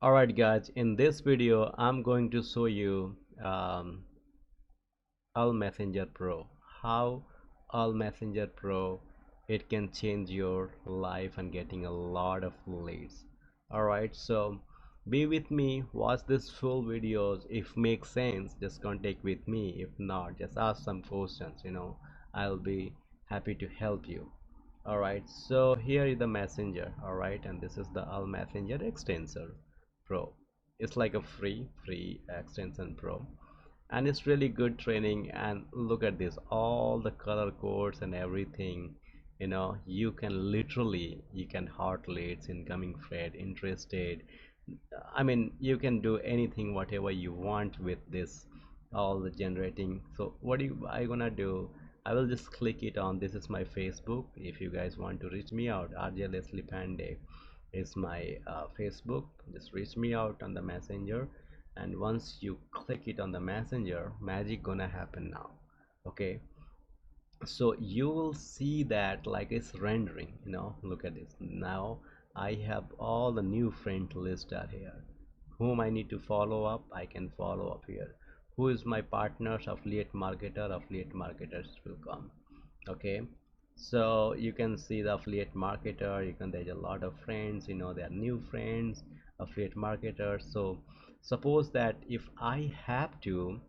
Alright guys, in this video I'm going to show you ELMessenger Pro. How ELMessenger Pro it can change your life and getting a lot of leads. Alright, so be with me, watch this full videos. If makes sense, just contact with me. If not, just ask some questions, I'll be happy to help you. Alright, so here is the messenger. Alright, and this is the ELMessenger extensor Pro. It's like a free extension Pro, and it's really good training. And look at this, all the color codes and everything. You can literally, you can hot leads, incoming thread, interested. I mean, you can do anything whatever you want with this, all the generating. So what I gonna do, I will just click it on. This is my Facebook. If you guys want to reach me out, RJ Leslie Pandey is my Facebook. Just reach me out on the messenger, and once you click it on the messenger, magic gonna happen now. Okay, so you will see that like it's rendering. Look at this now. I have all the new friend list are here. Whom I need to follow up, I can follow up here. Who is my partners, affiliate marketers will come. Okay, so you can see the affiliate marketer. There's a lot of friends, they are new friends, affiliate marketers. So suppose that if I have to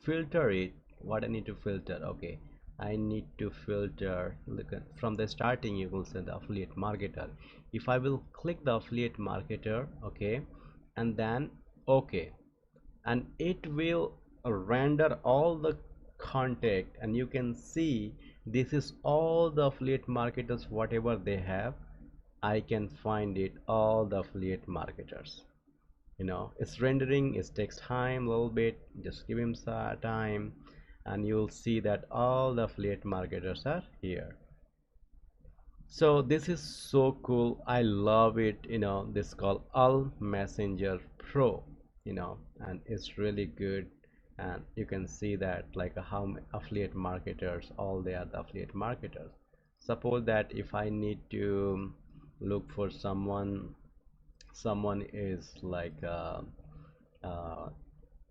filter it, what I need to filter. Okay, I need to filter. Look at, from the starting you will see the affiliate marketer. If I will click the affiliate marketer, okay, and then okay, and it will render all the contact, and you can see this is all the affiliate marketers, whatever they have. I can find it, all the affiliate marketers. It's rendering, it takes time a little bit. Just give him some time, and you'll see that all the affiliate marketers are here. So this is so cool, I love it. This called ELMessenger Pro. And it's really good. And you can see that like how affiliate marketers, all they are the affiliate marketers. Suppose that if I need to look for someone is like uh,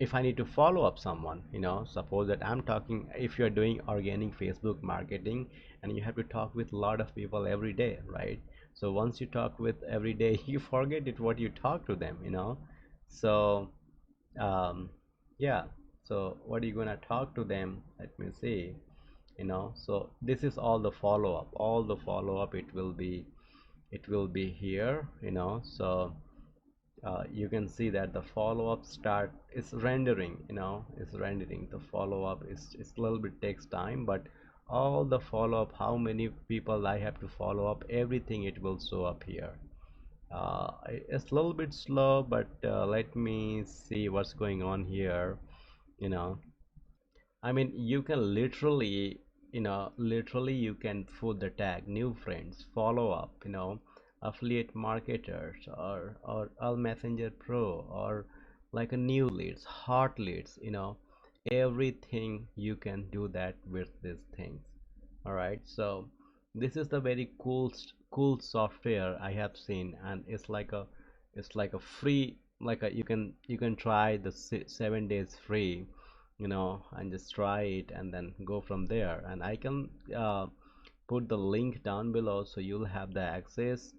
if I need to follow up someone, suppose that I'm talking, if you're doing organic Facebook marketing, and you have to talk with a lot of people every day, right? So once you talk with every day, you forget it what you talk to them. So um, yeah, so what are you gonna talk to them? Let me see. So this is all the follow up, it will be here. So you can see that the follow-up start is rendering. Is rendering the follow-up. It's a little bit takes time, but all the follow-up, how many people I have to follow up, everything it will show up here. It's a little bit slow, but let me see what's going on here. you know I mean, you can literally you can put the tag new friends, follow up, affiliate marketers, or ELMessenger Pro, or like a new leads, hot leads, everything you can do that with these things. All right, so this is the very cool software I have seen, and it's like a free, like you can try the 7 days free, and just try it and then go from there. And I can put the link down below, so you'll have the access.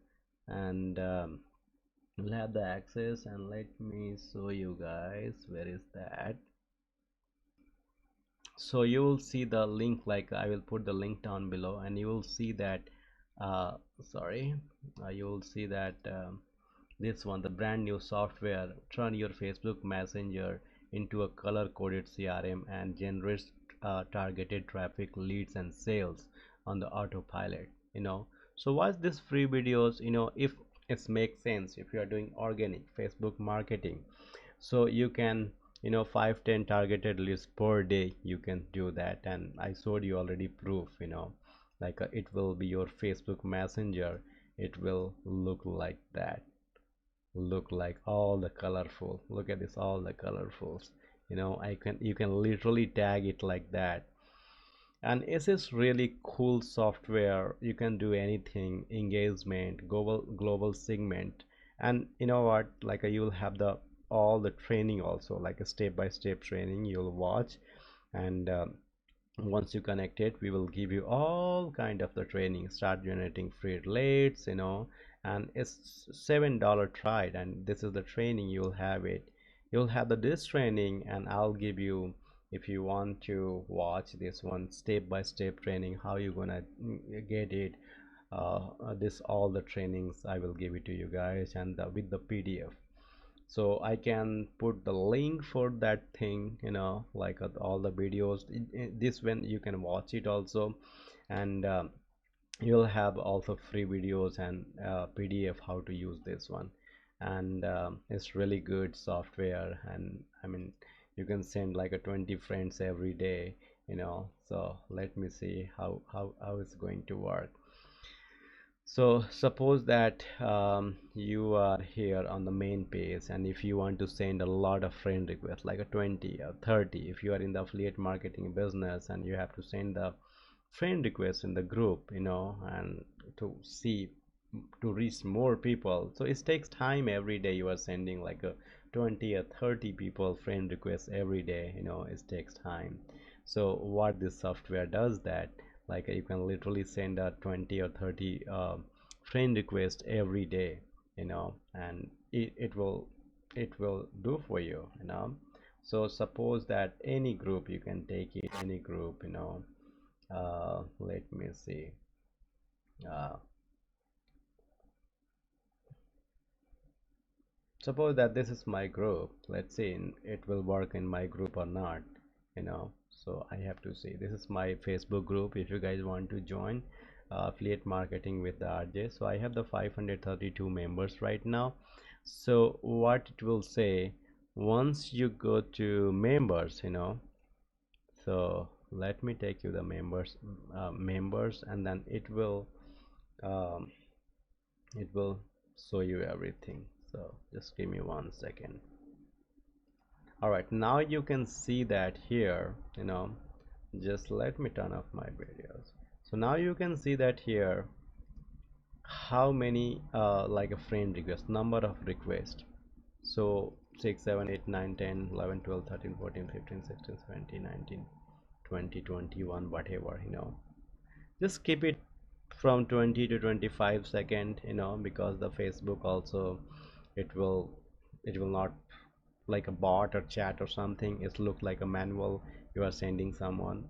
And and let me show you guys where is that. So you will see the link, like I will put the link down below, and you will see that uh, sorry you will see that this one, the brand new software, turn your Facebook Messenger into a color coded CRM and generates targeted traffic, leads, and sales on the autopilot. So watch this free videos, if it makes sense. If you are doing organic Facebook marketing, so you can, 5-10 targeted leads per day, you can do that. And I showed you already proof. Like it will be your Facebook Messenger, it will look like that, look like all the colorful. Look at this, all the colorfuls. You can literally tag it like that. And it is really cool software. You can do anything, engagement, global segment, And you know what, like you'll have the all the training also, like a step-by-step training you'll watch. And once you connect it, we will give you all kind of the training, start generating free leads, and it's $7 tried, and this is the training. You'll have it, you'll have the this training, and I'll give you, if you want to watch this one step-by-step training, how you gonna get it, this all the trainings I will give it to you guys, and with the PDF. So I can put the link for that thing, like all the videos. This when you can watch it also. And you'll have also free videos and PDF how to use this one. And it's really good software, and I mean you can send like a 20 friends every day. So let me see how it's going to work. So suppose that you are here on the main page, and if you want to send a lot of friend requests, like a 20 or 30, if you are in the affiliate marketing business and you have to send the friend requests in the group, and to see, to reach more people, so it takes time. Every day you are sending like a 20 or 30 people friend requests every day, it takes time. So what this software does that, like you can literally send a 20 or 30 friend request every day, and it will do for you. So suppose that any group, you can take it any group, let me see. uh, Suppose that this is my group. Let's see it will work in my group or not. So I have to see, this is my Facebook group. If you guys want to join affiliate marketing with the RJ, so I have the 532 members right now. So what it will say, once you go to members, so let me take you the members, and then um, it will show you everything. So just give me 1 second. All right, now you can see that here, just let me turn off my videos. So now you can see that here, how many like a friend request, number of requests. So 6 7 8 9 10 11 12 13 14 15 16 17 19 20 21, whatever, just keep it from 20 to 25 second, because the Facebook also, it will not like a bot or chat or something. It look like a manual, you are sending someone.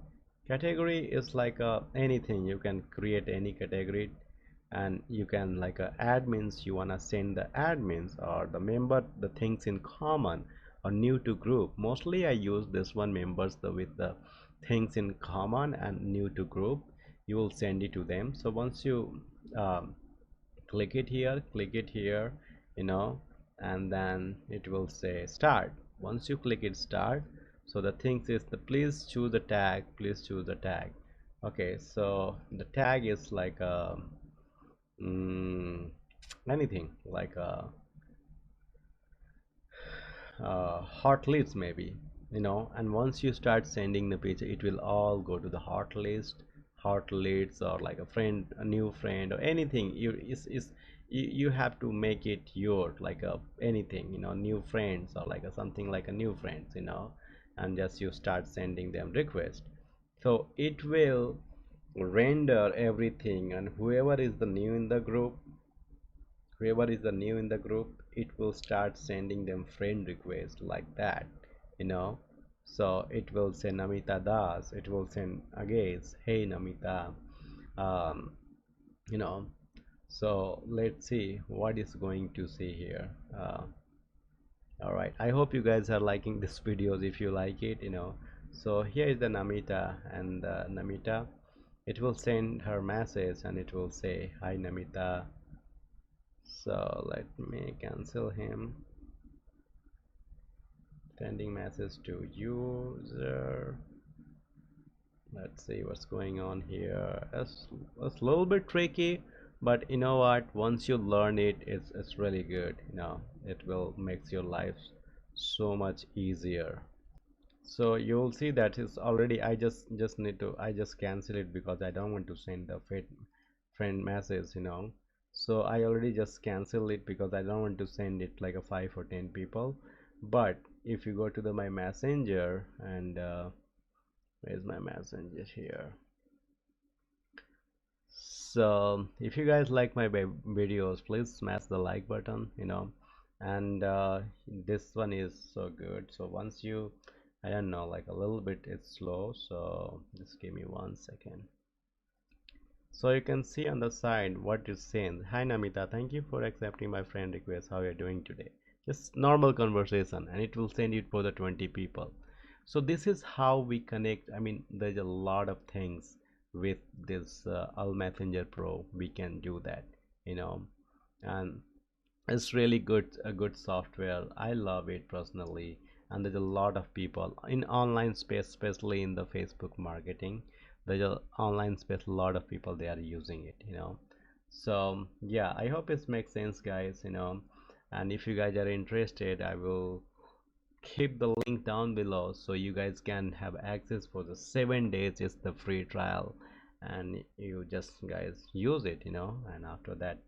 Category is like anything, you can create any category. And you can like admins, you wanna send the admins or the member the things in common, or new to group. Mostly I use this one, members, with the things in common and new to group. You will send it to them. So once you um, click it here, and then it will say start. Once you click it start, so the things is the please choose the tag, please choose the tag. Okay, so the tag is like mm, anything like hot leads maybe, and once you start sending the page, it will all go to the hot list, hot leads, or like a friend, a new friend, or anything. You have to make it your like a anything, new friends, or like a something like a new friends, and just you start sending them request. So it will render everything, and whoever is the new in the group, it will start sending them friend request like that, you know so it will say Namita Das, it will send again, hey Namita. um you know so let's see what is going to see here. All right, I hope you guys are liking this videos. If you like it, so here is the Namita, and Namita, it will send her message, and it will say hi Namita. So let me cancel him. Sending message to user. Let's see what's going on here. It's a little bit tricky, but you know what, once you learn it, it's really good. It will makes your life so much easier. So you'll see that it's already, I just cancel it because I don't want to send the friend message. So I already just cancel it because I don't want to send it like a 5 or 10 people. But if you go to the my messenger and where's my messenger here? So if you guys like my videos, please smash the like button, and this one is so good. So once you, I don't know, like a little bit it's slow, so just give me 1 second. So you can see on the side what it's saying. Hi Namita, thank you for accepting my friend request. How are you doing today? Just normal conversation, and it will send it for the 20 people. So this is how we connect. I mean, there's a lot of things with this ELMessenger Pro. We can do that, you know, and it's really good, a good software. I love it personally, and there's a lot of people in online space, especially in the Facebook marketing. There's a online space, a lot of people they are using it. So yeah, I hope it makes sense, guys. And if you guys are interested, I will keep the link down below so you guys can have access for the 7 days. It's the free trial, and you just guys use it. And after that,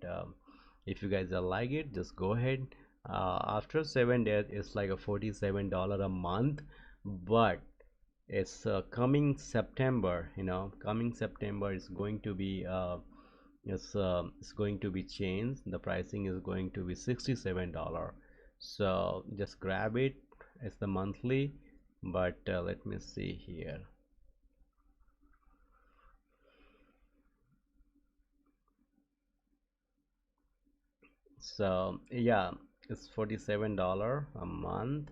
if you guys like it, just go ahead. After 7 days, it's like a $47 a month, but it's coming September. Coming September is going to be it's going to be changed. The pricing is going to be $67. So just grab it. It's the monthly, but let me see here. So yeah, it's $47 a month.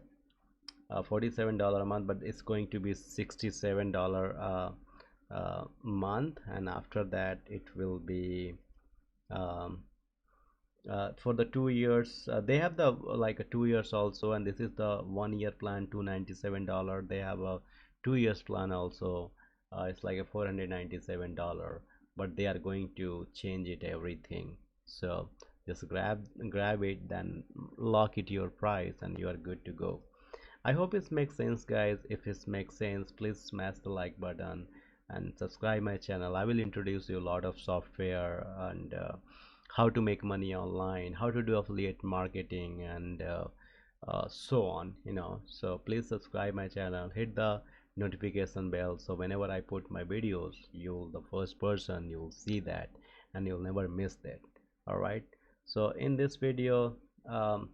$47 a month, but it's going to be $67 month, and after that it will be um, for the 2 years. They have the like a 2 years also, and this is the 1 year plan, $297. They have a 2 years plan also. It's like a $497, but they are going to change it everything. So just grab it, then lock it your price, and you are good to go. I hope it makes sense, guys. If it makes sense, please smash the like button and subscribe my channel. I will introduce you a lot of software and how to make money online, how to do affiliate marketing, and so on. So please subscribe my channel, hit the notification bell, so whenever I put my videos, you'll the first person you'll see that, and you'll never miss that. All right. So in this video,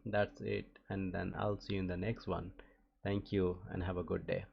that's it, and then I'll see you in the next one. Thank you and have a good day.